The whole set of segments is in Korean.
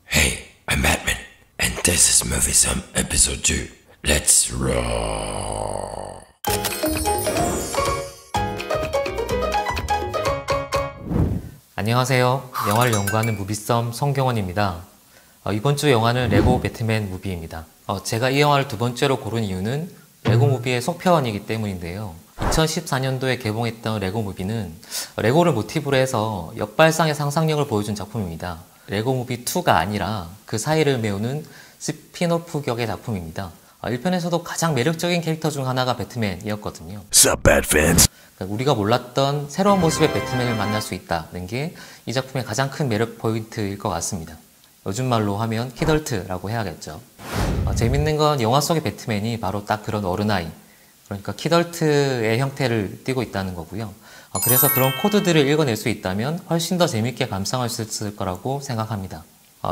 Hey, I'm Batman, and this is Movie Some Episode 2. Let's roll! 안녕하세요. 영화를 연구하는 무비썸 성경원입니다. 이번 주 영화는 레고 배트맨 무비입니다. 제가 이 영화를 두 번째로 고른 이유는 레고 무비의 속편이기 때문인데요. 2014년도에 개봉했던 레고 무비는 레고를 모티브로 해서 역발상의 상상력을 보여준 작품입니다. 레고 무비 2가 아니라 그 사이를 메우는 스피노프 격의 작품입니다. 1편에서도 가장 매력적인 캐릭터 중 하나가 배트맨이었거든요. Sup, Batfans? 우리가 몰랐던 새로운 모습의 배트맨을 만날 수 있다는 게 이 작품의 가장 큰 매력 포인트일 것 같습니다. 요즘 말로 하면 키덜트라고 해야겠죠. 재밌는 건 영화 속의 배트맨이 바로 딱 그런 어른아이, 그러니까 키덜트의 형태를 띠고 있다는 거고요. 그래서 그런 코드들을 읽어낼 수 있다면 훨씬 더 재밌게 감상할 수 있을 거라고 생각합니다.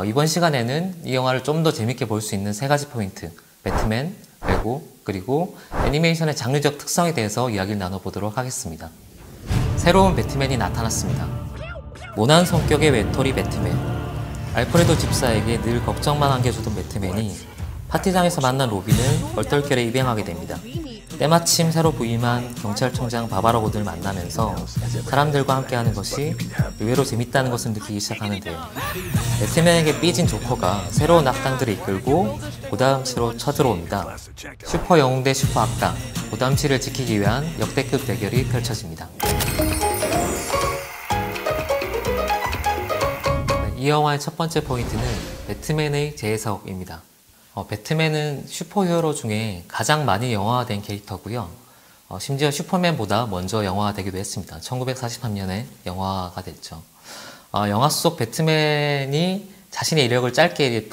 이번 시간에는 이 영화를 좀 더 재밌게 볼 수 있는 세 가지 포인트, 배트맨, 레고, 그리고 애니메이션의 장르적 특성에 대해서 이야기를 나눠보도록 하겠습니다. 새로운 배트맨이 나타났습니다. 모난 성격의 외톨이 배트맨. 알프레도 집사에게 늘 걱정만 안겨주던 배트맨이 파티장에서 만난 로빈을 얼떨결에 입양하게 됩니다. 때마침 새로 부임한 경찰청장 바바라 고드를 만나면서 사람들과 함께하는 것이 의외로 재밌다는 것을 느끼기 시작하는데요. 배트맨에게 삐진 조커가 새로운 악당들을 이끌고 고담시로 쳐들어옵니다. 슈퍼 영웅 대 슈퍼 악당, 고담시를 지키기 위한 역대급 대결이 펼쳐집니다. 이 영화의 첫 번째 포인트는 배트맨의 재해석입니다. 배트맨은 슈퍼히어로 중에 가장 많이 영화화된 캐릭터고요. 심지어 슈퍼맨보다 먼저 영화화되기도 했습니다. 1943년에 영화가 됐죠. 영화 속 배트맨이 자신의 이력을 짧게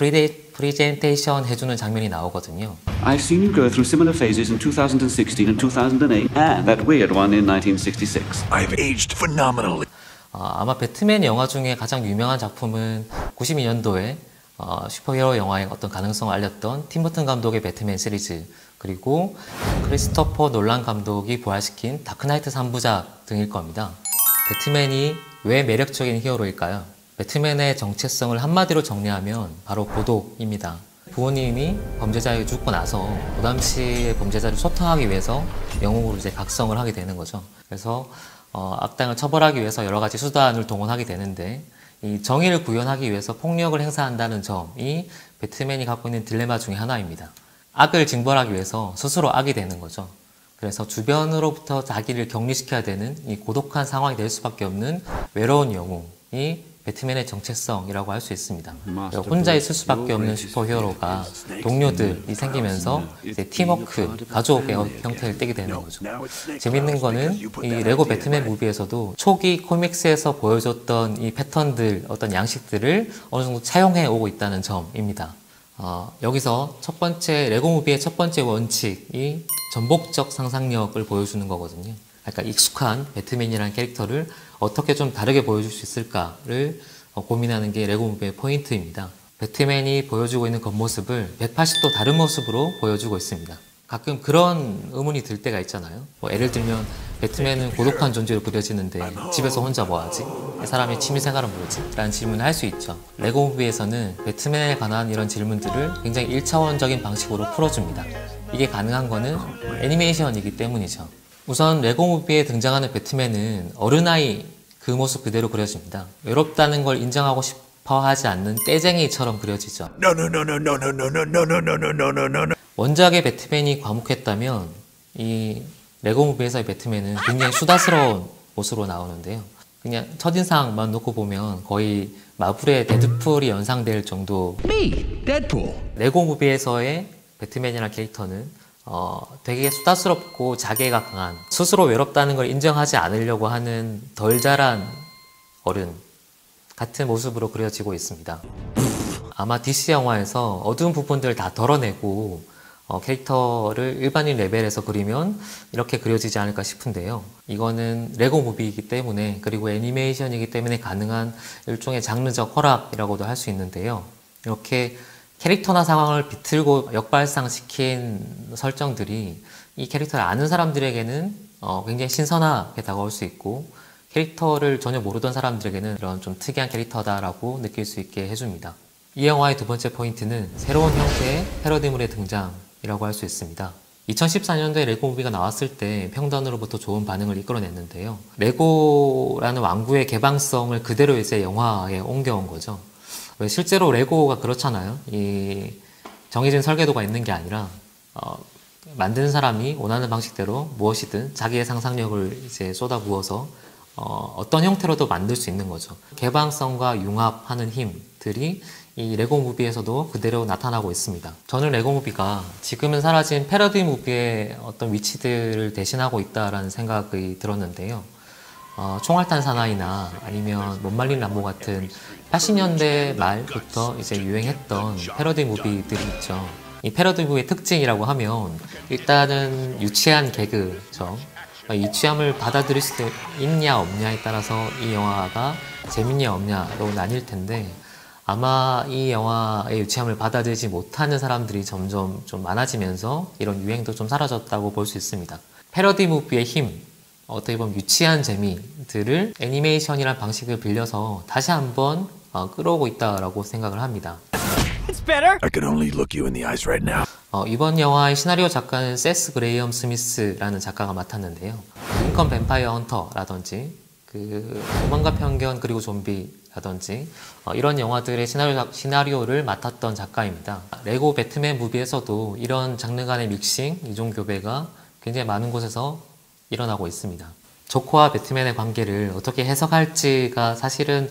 프리젠테이션 해주는 장면이 나오거든요. I've seen you go through similar phases in 2016 and 2008, and that weird one in 1966. I've aged phenomenally. 아마 배트맨 영화 중에 가장 유명한 작품은 92년도에 슈퍼히어로 영화의 어떤 가능성을 알렸던 팀 버튼 감독의 배트맨 시리즈, 그리고 크리스토퍼 놀란 감독이 부활시킨 다크나이트 3부작 등일 겁니다. 배트맨이 왜 매력적인 히어로일까요? 배트맨의 정체성을 한마디로 정리하면 바로 고독입니다. 부모님이 범죄자에게 죽고 나서 고담시의 범죄자를 소탕하기 위해서 영웅으로 이제 각성을 하게 되는 거죠. 그래서 악당을 처벌하기 위해서 여러 가지 수단을 동원하게 되는데, 이 정의를 구현하기 위해서 폭력을 행사한다는 점이 배트맨이 갖고 있는 딜레마 중에 하나입니다. 악을 징벌하기 위해서 스스로 악이 되는 거죠. 그래서 주변으로부터 자기를 격리시켜야 되는 이 고독한 상황이 될 수밖에 없는 외로운 영웅이 배트맨의 정체성이라고 할 수 있습니다. 혼자 있을 수밖에 없는 슈퍼히어로가 동료들이 생기면서 이제 팀워크, 가족의 형태를 띠게 되는 거죠. 재밌는 거는 이 레고 배트맨 무비에서도 초기 코믹스에서 보여줬던 이 패턴들, 어떤 양식들을 어느 정도 차용해 오고 있다는 점입니다. 여기서 첫 번째, 레고 무비의 첫 번째 원칙이 전복적 상상력을 보여주는 거거든요. 그러니까 익숙한 배트맨이라는 캐릭터를 어떻게 좀 다르게 보여줄 수 있을까를 고민하는 게 레고 무비의 포인트입니다. 배트맨이 보여주고 있는 겉모습을 180도 다른 모습으로 보여주고 있습니다. 가끔 그런 의문이 들 때가 있잖아요. 예를 들면 배트맨은 고독한 존재로 그려지는데 집에서 혼자 뭐하지? 이 사람의 취미생활은 뭐지? 라는 질문을 할 수 있죠. 레고 무비에서는 배트맨에 관한 이런 질문들을 굉장히 1차원적인 방식으로 풀어줍니다. 이게 가능한 거는 애니메이션이기 때문이죠. 우선 레고 무비에 등장하는 배트맨은 어른아이 그 모습 그대로 그려집니다. 외롭다는 걸 인정하고 싶어 하지 않는 떼쟁이처럼 그려지죠. 원작의 배트맨이 과묵했다면 이 레고 무비에서의 배트맨은 굉장히 수다스러운 모습으로 나오는데요. 그냥 첫인상만 놓고 보면 거의 마블의 데드풀이 연상될 정도. Me, Deadpool. 레고 무비에서의 배트맨이라는 캐릭터는 되게 수다스럽고 자괴가 강한, 스스로 외롭다는 걸 인정하지 않으려고 하는 덜 자란 어른 같은 모습으로 그려지고 있습니다. 아마 DC 영화에서 어두운 부분들을 다 덜어내고 캐릭터를 일반인 레벨에서 그리면 이렇게 그려지지 않을까 싶은데요. 이거는 레고 무비이기 때문에, 그리고 애니메이션이기 때문에 가능한 일종의 장르적 허락이라고도 할 수 있는데요. 이렇게 캐릭터나 상황을 비틀고 역발상시킨 설정들이 이 캐릭터를 아는 사람들에게는 굉장히 신선하게 다가올 수 있고 캐릭터를 전혀 모르던 사람들에게는 이런 좀 특이한 캐릭터다라고 느낄 수 있게 해줍니다. 이 영화의 두 번째 포인트는 새로운 형태의 패러디물의 등장이라고 할 수 있습니다. 2014년도에 레고 무비가 나왔을 때 평단으로부터 좋은 반응을 이끌어냈는데요. 레고라는 왕구의 개방성을 그대로 이제 영화에 옮겨온 거죠. 왜 실제로 레고가 그렇잖아요. 이 정해진 설계도가 있는 게 아니라 만드는 사람이 원하는 방식대로 무엇이든 자기의 상상력을 이제 쏟아부어서 어떤 형태로도 만들 수 있는 거죠. 개방성과 융합하는 힘들이 이 레고 무비에서도 그대로 나타나고 있습니다. 저는 레고 무비가 지금은 사라진 패러디 무비의 어떤 위치들을 대신하고 있다라는 생각이 들었는데요. 총알탄 사나이나 아니면 못 말린 람보 같은 80년대 말부터 이제 유행했던 패러디 무비들이 있죠. 이 패러디 무비의 특징이라고 하면 일단은 유치한 개그죠. 이 유치함을 받아들일 수 있냐 없냐에 따라서 이 영화가 재밌냐 없냐로 나뉠 텐데 아마 이 영화의 유치함을 받아들이지 못하는 사람들이 점점 좀 많아지면서 이런 유행도 좀 사라졌다고 볼 수 있습니다. 패러디 무비의 힘, 어떻게 보면 유치한 재미들을 애니메이션이란 방식을 빌려서 다시 한번 끌어오고 있다라고 생각을 합니다. I could only look you in the eyes right now. 이번 영화의 시나리오 작가는 세스 그레이엄 스미스라는 작가가 맡았는데요. 링컨 뱀파이어 헌터라든지 오만과 편견 그리고 좀비라든지 이런 영화들의 시나리오를 맡았던 작가입니다. 레고 배트맨 무비에서도 이런 장르 간의 믹싱, 이종 교배가 굉장히 많은 곳에서 일어나고 있습니다. 조커와 배트맨의 관계를 어떻게 해석할지가 사실은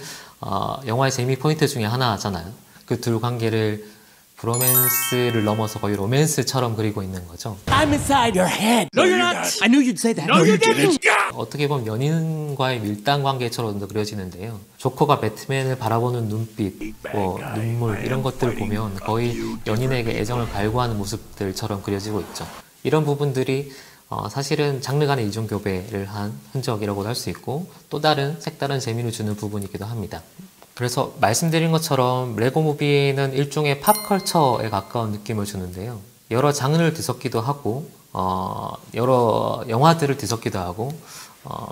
영화의 재미 포인트 중에 하나잖아요. 그 둘 관계를 브로맨스를 넘어서 거의 로맨스처럼 그리고 있는 거죠. I'm inside your head. No, you're not. I knew you'd say that. No, you didn't. 어떻게 보면 연인과의 밀당 관계처럼도 그려지는데요. 조커가 배트맨을 바라보는 눈빛, 눈물 이런 것들을 보면 거의 연인에게 애정을 갈구하는 모습들처럼 그려지고 있죠. 이런 부분들이 사실은 장르 간의 이중 교배를 한 흔적이라고도 할 수 있고 또 다른 색다른 재미를 주는 부분이기도 합니다. 그래서 말씀드린 것처럼 레고 무비는 일종의 팝컬처에 가까운 느낌을 주는데요. 여러 장르를 뒤섞기도 하고 여러 영화들을 뒤섞기도 하고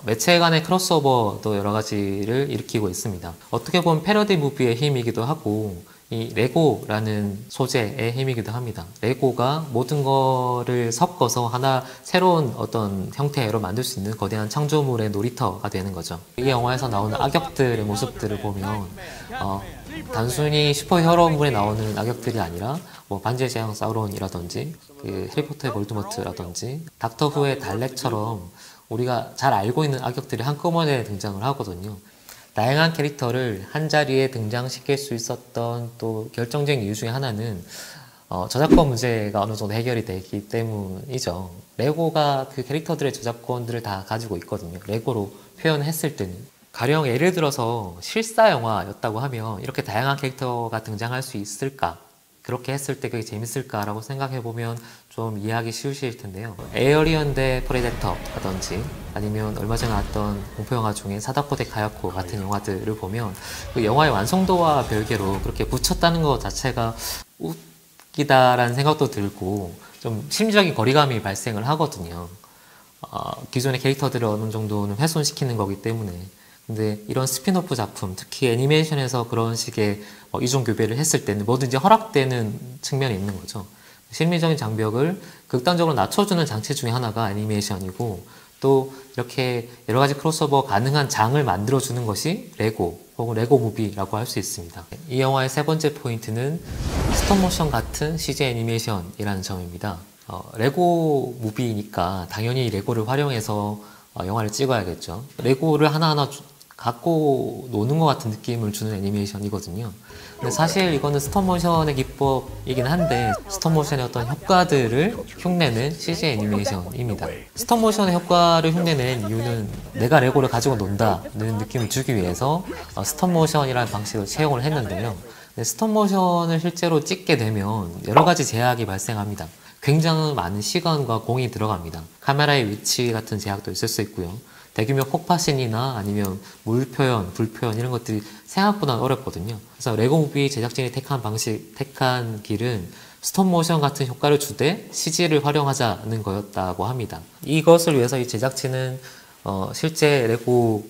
매체 간의 크로스오버도 여러 가지를 일으키고 있습니다. 어떻게 보면 패러디 무비의 힘이기도 하고 이 레고라는 소재의 힘이기도 합니다. 레고가 모든 거를 섞어서 하나 새로운 어떤 형태로 만들 수 있는 거대한 창조물의 놀이터가 되는 거죠. 이 영화에서 나오는 악역들의 모습들을 보면 단순히 슈퍼히어로물에 나오는 악역들이 아니라 반지의 제왕 사우론이라든지 해리포터의 볼드모트라든지 닥터 후의 달렉처럼 우리가 잘 알고 있는 악역들이 한꺼번에 등장을 하거든요. 다양한 캐릭터를 한 자리에 등장시킬 수 있었던 또 결정적인 이유 중에 하나는 저작권 문제가 어느 정도 해결이 되기 때문이죠. 레고가 그 캐릭터들의 저작권들을 다 가지고 있거든요. 레고로 표현했을 때는. 가령 예를 들어서 실사 영화였다고 하면 이렇게 다양한 캐릭터가 등장할 수 있을까? 그렇게 했을 때 그게 재밌을까라고 생각해보면 좀 이해하기 쉬우실 텐데요. 에어리언 대 프레데터라든지 아니면 얼마 전에 나왔던 공포영화 중에 사다코 대 가야코 같은 영화들을 보면 그 영화의 완성도와 별개로 그렇게 붙였다는 것 자체가 웃기다라는 생각도 들고 좀 심리적인 거리감이 발생을 하거든요. 기존의 캐릭터들을 어느 정도는 훼손시키는 거기 때문에. 근데 이런 스피노프 작품, 특히 애니메이션에서 그런 식의 이중 교배를 했을 때는 뭐든지 허락되는 측면이 있는 거죠. 심리적인 장벽을 극단적으로 낮춰주는 장치 중에 하나가 애니메이션이고 또 이렇게 여러 가지 크로스오버 가능한 장을 만들어주는 것이 레고 혹은 레고 무비라고 할 수 있습니다. 이 영화의 세 번째 포인트는 스톱모션 같은 CG 애니메이션이라는 점입니다. 레고 무비니까 당연히 레고를 활용해서 영화를 찍어야겠죠. 레고를 하나하나 갖고 노는 것 같은 느낌을 주는 애니메이션이거든요. 근데 사실 이거는 스톱모션의 기법이긴 한데 스톱모션의 어떤 효과들을 흉내낸 CG 애니메이션입니다. 스톱모션의 효과를 흉내낸 이유는 내가 레고를 가지고 논다는 느낌을 주기 위해서 스톱모션이라는 방식을 채용을 했는데요. 근데 스톱모션을 실제로 찍게 되면 여러 가지 제약이 발생합니다. 굉장히 많은 시간과 공이 들어갑니다. 카메라의 위치 같은 제약도 있을 수 있고요. 대규모 폭파신이나 아니면 물 표현, 불 표현 이런 것들이 생각보다 어렵거든요. 그래서 레고 무비 제작진이 택한 길은 스톱모션 같은 효과를 주되 CG를 활용하자는 거였다고 합니다. 이것을 위해서 이 제작진은 실제 레고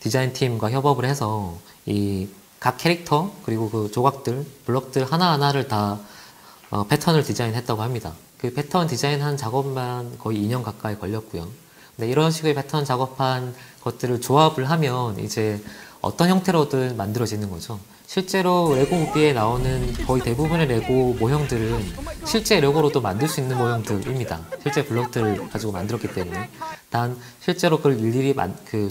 디자인팀과 협업을 해서 이 각 캐릭터 그리고 그 조각들, 블럭들 하나하나를 다 패턴을 디자인했다고 합니다. 그 패턴 디자인한 작업만 거의 2년 가까이 걸렸고요. 근데 이런 식의 패턴 작업한 것들을 조합을 하면 이제 어떤 형태로든 만들어지는 거죠. 실제로 레고 무비에 나오는 거의 대부분의 레고 모형들은 실제 레고로도 만들 수 있는 모형들입니다. 실제 블럭들을 가지고 만들었기 때문에. 단 실제로 그걸 일일이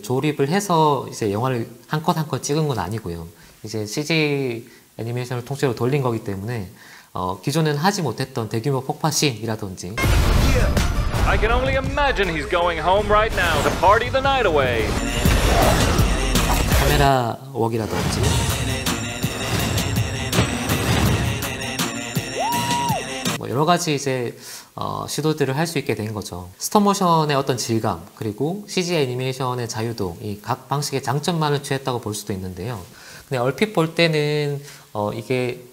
조립을 해서 이제 영화를 한 컷 한 컷 찍은 건 아니고요. 이제 CG 애니메이션을 통째로 돌린 거기 때문에 기존에는 하지 못했던 대규모 폭파씬이라든지 I can only imagine he's going home right now to party the night away. 카메라 웍이라든지 뭐 여러 가지 이제 시도들을 할 수 있게 된 거죠. 스톱모션의 어떤 질감 그리고 CG 애니메이션의 자유도 이 각 방식의 장점만을 취했다고 볼 수도 있는데요. 근데 얼핏 볼 때는 이게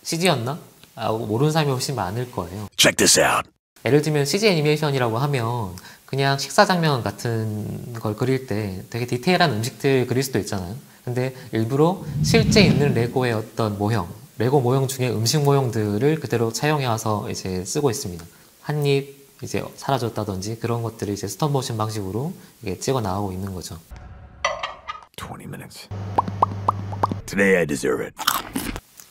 CG였나? 하고 모르는 사람이 훨씬 많을 거예요. Check this out. 예를 들면 CG 애니메이션이라고 하면 그냥 식사 장면 같은 걸 그릴 때 되게 디테일한 음식들 그릴 수도 있잖아요. 근데 일부러 실제 있는 레고의 어떤 모형, 레고 모형 중에 음식 모형들을 그대로 차용해 와서 이제 쓰고 있습니다. 한 입 이제 사라졌다든지 그런 것들을 이제 스톱모션 방식으로 이게 찍어 나가고 있는 거죠. 20 minutes. Today I deserve it.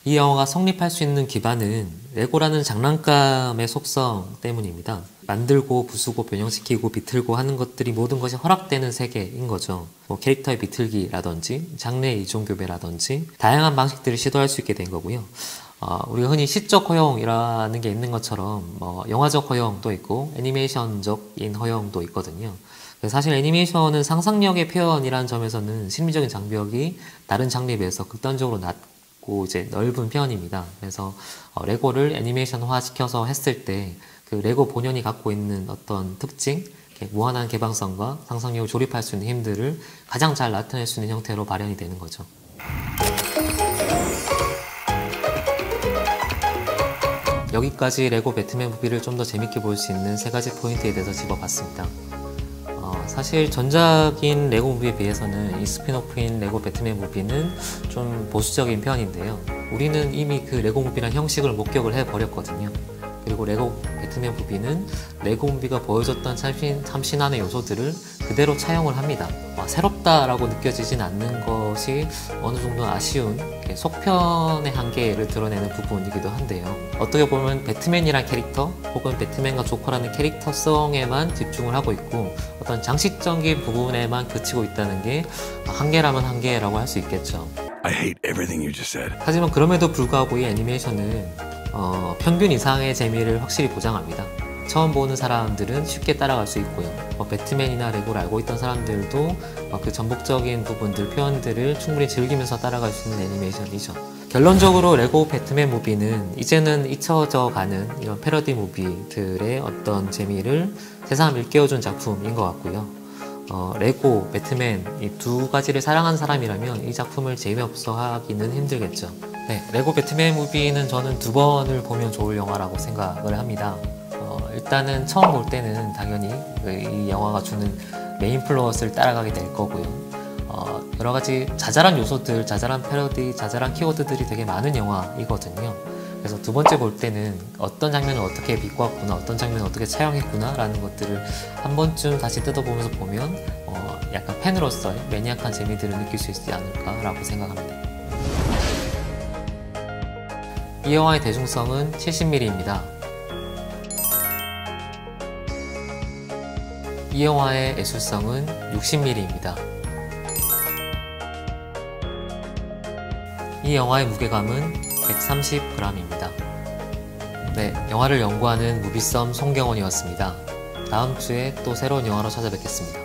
이 영화가 성립할 수 있는 기반은 레고라는 장난감의 속성 때문입니다. 만들고 부수고 변형시키고 비틀고 하는 것들이 모든 것이 허락되는 세계인 거죠. 뭐 캐릭터의 비틀기라든지 장르의 이종교배라든지 다양한 방식들을 시도할 수 있게 된 거고요. 우리가 흔히 시적 허용이라는 게 있는 것처럼 영화적 허용도 있고 애니메이션적인 허용도 있거든요. 사실 애니메이션은 상상력의 표현이라는 점에서는 심리적인 장벽이 다른 장르에 비해서 극단적으로 낮고 이제 넓은 편입니다. 그래서 레고를 애니메이션화 시켜서 했을 때 그 레고 본연이 갖고 있는 어떤 특징, 무한한 개방성과 상상력을 조립할 수 있는 힘들을 가장 잘 나타낼 수 있는 형태로 발현이 되는 거죠. 여기까지 레고 배트맨 무비를 좀 더 재밌게 볼 수 있는 3가지 포인트에 대해서 짚어봤습니다. 사실 전작인 레고 무비에 비해서는 이 스핀오프인 레고 배트맨 무비는 좀 보수적인 편인데요. 우리는 이미 그 레고 무비라는 형식을 목격을 해버렸거든요. 그리고 레고 배트맨 무비는 레고 무비가 보여줬던 참신함의 요소들을 그대로 차용을 합니다. 새롭다라고 느껴지진 않는 것이 어느 정도 아쉬운 속편의 한계를 드러내는 부분이기도 한데요. 어떻게 보면 배트맨이란 캐릭터 혹은 배트맨과 조커라는 캐릭터성에만 집중을 하고 있고 어떤 장식적인 부분에만 그치고 있다는 게 한계라면 한계라고 할 수 있겠죠. I hate everything you just said. 하지만 그럼에도 불구하고 이 애니메이션은 평균 이상의 재미를 확실히 보장합니다. 처음 보는 사람들은 쉽게 따라갈 수 있고요. 배트맨이나 레고를 알고 있던 사람들도 그 전복적인 부분들, 표현들을 충분히 즐기면서 따라갈 수 있는 애니메이션이죠. 결론적으로 레고 배트맨 무비는 이제는 잊혀져 가는 이런 패러디 무비들의 어떤 재미를 새삼 일깨워준 작품인 것 같고요. 레고, 배트맨 이 두 가지를 사랑한 사람이라면 이 작품을 재미없어 하기는 힘들겠죠. 네, 레고 배트맨 무비는 저는 2번을 보면 좋을 영화라고 생각을 합니다. 일단은 처음 볼 때는 당연히 이 영화가 주는 메인 플롯을 따라가게 될 거고요. 여러 가지 자잘한 요소들, 자잘한 패러디, 자잘한 키워드들이 되게 많은 영화이거든요. 그래서 2번째 볼 때는 어떤 장면을 어떻게 비꼬았구나, 어떤 장면을 어떻게 차용했구나 라는 것들을 한 번쯤 다시 뜯어보면서 보면 약간 팬으로서의 매니악한 재미들을 느낄 수 있지 않을까라고 생각합니다. 이 영화의 대중성은 70mm입니다. 이 영화의 예술성은 60mm입니다. 이 영화의 무게감은 130g입니다. 네, 영화를 연구하는 무비썸 송경원이었습니다. 다음 주에 또 새로운 영화로 찾아뵙겠습니다.